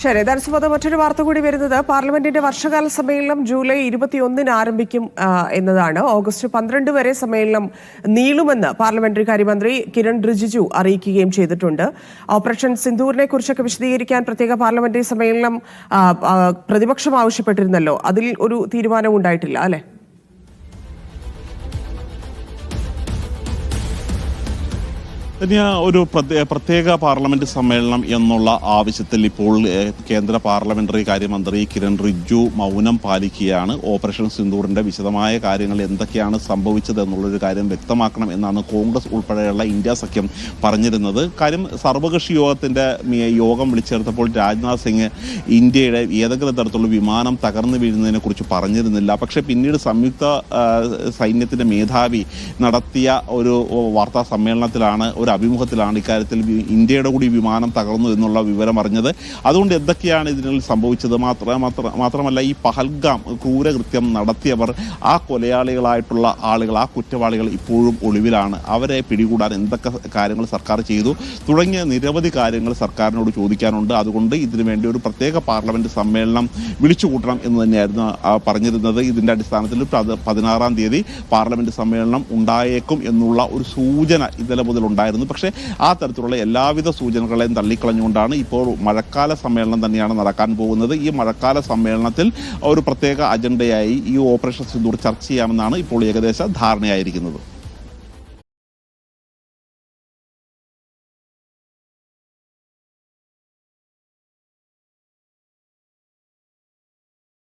ശരി, ദർശനം മറ്റൊരു വാർത്ത കൂടി വരുന്നത് പാർലമെന്റിന്റെ വർഷകാല സമ്മേളനം ജൂലൈ 21 ആരംഭിക്കും എന്നതാണ്. ഓഗസ്റ്റ് 12 വരെ സമ്മേളനം നീളുമെന്ന് പാർലമെന്ററി കാര്യമന്ത്രി കിരൺ റിജിജു അറിയിക്കുകയും ചെയ്തിട്ടുണ്ട്. ഓപ്പറേഷൻ സിന്ദൂറിനെ കുറിച്ചൊക്കെ വിശദീകരിക്കാൻ പ്രത്യേക പാർലമെന്ററി സമ്മേളനം പ്രതിപക്ഷം ആവശ്യപ്പെട്ടിരുന്നല്ലോ. അതിൽ ഒരു തീരുമാനവും ഉണ്ടായിട്ടില്ല അല്ലെ? ഒരു പ്രത്യേക പാർലമെന്റ് സമ്മേളനം എന്നുള്ള ആവശ്യത്തിൽ ഇപ്പോൾ കേന്ദ്ര പാർലമെന്ററി കാര്യമന്ത്രി കിരൺ റിജിജു മൗനം പാലിക്കുകയാണ്. ഓപ്പറേഷൻ സിന്ദൂറിന്റെ വിശദമായ കാര്യങ്ങൾ എന്തൊക്കെയാണ് സംഭവിച്ചത് എന്നുള്ളൊരു കാര്യം വ്യക്തമാക്കണം എന്നാണ് കോൺഗ്രസ് ഉൾപ്പെടെയുള്ള ഇന്ത്യ സഖ്യം പറഞ്ഞിരുന്നത്. കാര്യം സർവകക്ഷി യോഗം വിളിച്ചേർത്തപ്പോൾ രാജ്നാഥ് സിംഗ് ഇന്ത്യയുടെ ഏതെങ്കിലും തരത്തിലുള്ള വിമാനം തകർന്നു വീഴുന്നതിനെ കുറിച്ച് പറഞ്ഞിരുന്നില്ല. പക്ഷേ പിന്നീട് സംയുക്ത സൈന്യത്തിന്റെ മേധാവി നടത്തിയ ഒരു വാർത്താ സമ്മേളനത്തിലാണ്, ഒരു അഭിമുഖത്തിലാണ് ഇക്കാര്യത്തിൽ ഇന്ത്യയുടെ കൂടി വിമാനം തകർന്നു എന്നുള്ള വിവരം അറിഞ്ഞത്. അതുകൊണ്ട് എന്തൊക്കെയാണ് ഇതിൽ സംഭവിച്ചത് മാത്രമല്ല ഈ പഹൽഗാം ക്രൂരകൃത്യം നടത്തിയവർ, ആ കൊലയാളികളായിട്ടുള്ള ആളുകൾ, ആ കുറ്റവാളികൾ ഇപ്പോഴും ഒളിവിലാണ്. അവരെ പിടികൂടാൻ എന്തൊക്കെ കാര്യങ്ങൾ സർക്കാർ ചെയ്തു തുടങ്ങിയ നിരവധി കാര്യങ്ങൾ സർക്കാരിനോട് ചോദിക്കാനുണ്ട്. അതുകൊണ്ട് ഇതിനു വേണ്ടി ഒരു പ്രത്യേക പാർലമെന്റ് സമ്മേളനം വിളിച്ചുകൂട്ടണം എന്ന് തന്നെയായിരുന്നു പറഞ്ഞിരുന്നത്. ഇതിന്റെ അടിസ്ഥാനത്തിൽ 16-ാം തീയതി പാർലമെന്റ് സമ്മേളനം ഉണ്ടായേക്കും എന്നുള്ള ഒരു സൂചന ഇന്നലെ മുതൽ ഉണ്ടായിരുന്നു. പക്ഷേ ആ തരത്തിലുള്ള എല്ലാവിധ സൂചനകളെയും തള്ളിക്കളഞ്ഞുകൊണ്ടാണ് ഇപ്പോൾ മഴക്കാല സമ്മേളനം തന്നെയാണ് നടക്കാൻ പോകുന്നത്. ഈ മഴക്കാല സമ്മേളനത്തിൽ ഒരു പ്രത്യേക അജണ്ടയായി ഈ ഓപ്പറേഷൻ സിന്ദൂർ ചർച്ച ചെയ്യാമെന്നാണ് ഇപ്പോൾ ഏകദേശ ധാരണയായിരിക്കുന്നത്.